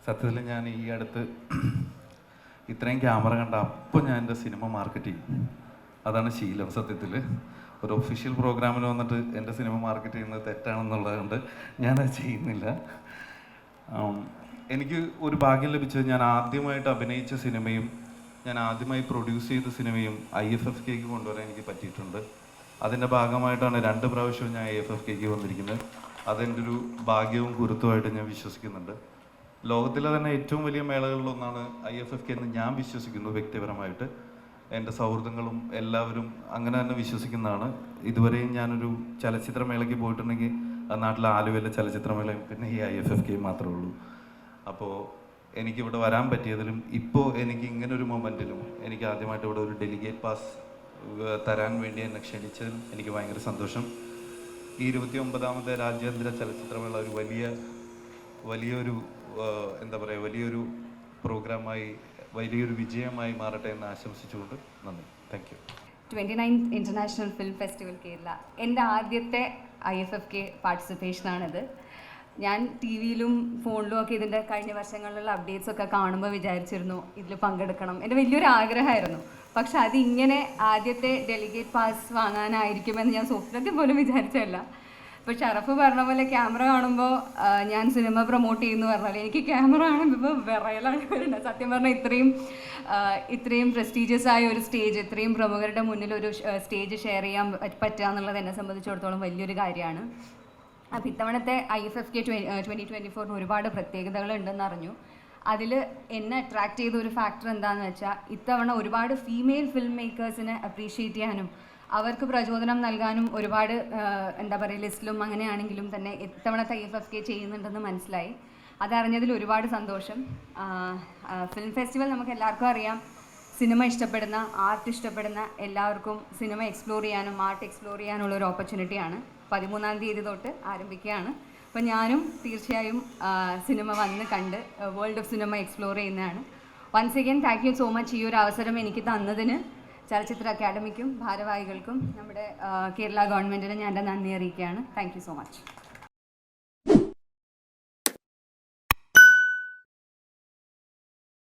സത്യത്തിൽ ഞാൻ ഈ അടുത്ത് ഇത്രയും ക്യാമറ കണ്ട അപ്പോൾ ഞാൻ എൻ്റെ സിനിമ മാർക്കറ്റ് ചെയ്യും. അതാണ് ശീലം. സത്യത്തിൽ ഒരു ഒഫീഷ്യൽ പ്രോഗ്രാമിൽ വന്നിട്ട് എൻ്റെ സിനിമ മാർക്കറ്റ് ചെയ്യുന്നത് തെറ്റാണെന്നുള്ളത് കൊണ്ട് ഞാനത് ചെയ്യുന്നില്ല. എനിക്ക് ഒരു ഭാഗ്യം ലഭിച്ചത് ഞാൻ ആദ്യമായിട്ട് അഭിനയിച്ച സിനിമയും ഞാൻ ആദ്യമായി പ്രൊഡ്യൂസ് ചെയ്ത സിനിമയും IFFKക്ക് കൊണ്ടുവരാൻ എനിക്ക് പറ്റിയിട്ടുണ്ട്. അതിൻ്റെ ഭാഗമായിട്ടാണ് 2 പ്രാവശ്യവും ഞാൻ IFFKക്ക് വന്നിരിക്കുന്നത്. അതെൻ്റെ ഒരു ഭാഗ്യവും ഗുരുത്വമായിട്ട് ഞാൻ വിശ്വസിക്കുന്നുണ്ട്. ലോകത്തിലെ തന്നെ ഏറ്റവും വലിയ മേളകളിലൊന്നാണ് IFFK എന്ന് ഞാൻ വിശ്വസിക്കുന്നു വ്യക്തിപരമായിട്ട്. എൻ്റെ സൗഹൃദങ്ങളും എല്ലാവരും അങ്ങനെ തന്നെ വിശ്വസിക്കുന്നതാണ്. ഇതുവരെയും ഞാനൊരു ചലച്ചിത്രമേളയ്ക്ക് പോയിട്ടുണ്ടെങ്കിൽ അത് നാട്ടിലെ ആലുവയിലെ ചലച്ചിത്രമേളയും പിന്നെ ഈ IFFK മാത്രമേ ഉള്ളൂ. അപ്പോൾ എനിക്കിവിടെ വരാൻ പറ്റിയതിലും ഇപ്പോൾ എനിക്ക് ഇങ്ങനൊരു മൊമെൻറ്റിലും എനിക്ക് ആദ്യമായിട്ട് ഇവിടെ ഒരു ഡെലിഗേറ്റ് പാസ് തരാൻ വേണ്ടി എന്നെ ക്ഷണിച്ചതിൽ എനിക്ക് ഭയങ്കര സന്തോഷം. ഈ 29ാമത്തെ രാജ്യാന്തര ചലച്ചിത്രമേള ഒരു വലിയൊരു എന്താ പറയുക, വലിയൊരു പ്രോഗ്രാമായി, വലിയൊരു വിജയമായി മാറട്ടെ എന്ന് ആശംസിച്ചുകൊണ്ട് നന്ദി. Thank you. 29th international film festival Kerala എൻ്റെ ആദ്യത്തെ IFFK പാർട്ടിസിപ്പേഷനാണിത്. ഞാൻ TV-യിലും ഫോണിലും ഒക്കെ ഇതിൻ്റെ കഴിഞ്ഞ വർഷങ്ങളിലുള്ള അപ്ഡേറ്റ്സ് ഒക്കെ കാണുമ്പോൾ വിചാരിച്ചിരുന്നു ഇതിൽ പങ്കെടുക്കണം. എൻ്റെ വലിയൊരു ആഗ്രഹമായിരുന്നു. പക്ഷെ അതിങ്ങനെ ആദ്യത്തെ ഡെലിഗേറ്റ് പാസ് വാങ്ങാനായിരിക്കുമെന്ന് ഞാൻ സ്വപ്നത്തിൽ പോലും വിചാരിച്ചല്ല. ഇപ്പോൾ ഷറഫ് പറഞ്ഞ പോലെ ക്യാമറ കാണുമ്പോൾ ഞാൻ സിനിമ പ്രൊമോട്ട് ചെയ്യുന്നു പറഞ്ഞാൽ എനിക്ക് ക്യാമറ കാണുമ്പോൾ ഇപ്പോൾ വിറയലാണ് വരുന്നത്. സത്യം പറഞ്ഞാൽ ഇത്രയും പ്രസ്റ്റീജിയസ് ആയ ഒരു സ്റ്റേജ്, ഇത്രയും പ്രമുഖരുടെ മുന്നിൽ ഒരു സ്റ്റേജ് ഷെയർ ചെയ്യാൻ പറ്റുക എന്നുള്ളത് എന്നെ സംബന്ധിച്ചിടത്തോളം വലിയൊരു കാര്യമാണ്. അപ്പോൾ ഇത്തവണത്തെ IFFK 2024 ഒരുപാട് പ്രത്യേകതകളുണ്ടെന്ന് അറിഞ്ഞു. അതിൽ എന്നെ അട്രാക്റ്റ് ചെയ്ത ഒരു ഫാക്ടർ എന്താണെന്ന് വെച്ചാൽ ഇത്തവണ ഒരുപാട് ഫീമെയിൽ ഫിലിം മേക്കേഴ്സിനെ അപ്രീഷിയേറ്റ് ചെയ്യാനും അവർക്ക് പ്രചോദനം നൽകാനും ഒരുപാട് എന്താ പറയുക ലിസ്റ്റിലും അങ്ങനെയാണെങ്കിലും തന്നെ ഇത്തവണത്തെ IFFK ചെയ്യുന്നുണ്ടെന്ന് മനസ്സിലായി. അതറിഞ്ഞതിൽ ഒരുപാട് സന്തോഷം. ഫിലിം ഫെസ്റ്റിവൽ നമുക്ക് എല്ലാവർക്കും അറിയാം, സിനിമ ഇഷ്ടപ്പെടുന്ന, ആർട്ട് ഇഷ്ടപ്പെടുന്ന എല്ലാവർക്കും സിനിമ എക്സ്പ്ലോർ ചെയ്യാനും ആർട്ട് എക്സ്പ്ലോർ ചെയ്യാനുള്ള ഒരു ഓപ്പർച്യൂണിറ്റിയാണ്. 13-ാം തീയതി തൊട്ട് ആരംഭിക്കുകയാണ്. അപ്പോൾ ഞാനും തീർച്ചയായും സിനിമ വന്ന് കണ്ട് വേൾഡ് ഓഫ് സിനിമ എക്സ്പ്ലോർ ചെയ്യുന്നതാണ്. Once again thank you so much ഈ ഒരു അവസരം എനിക്ക് തന്നതിന് ചലച്ചിത്ര അക്കാദമിക്കും ഭാരവാഹികൾക്കും നമ്മുടെ കേരള ഗവൺമെൻറ്റിന് ഞാൻ എൻ്റെ നന്ദി അറിയിക്കുകയാണ്. Thank you so much.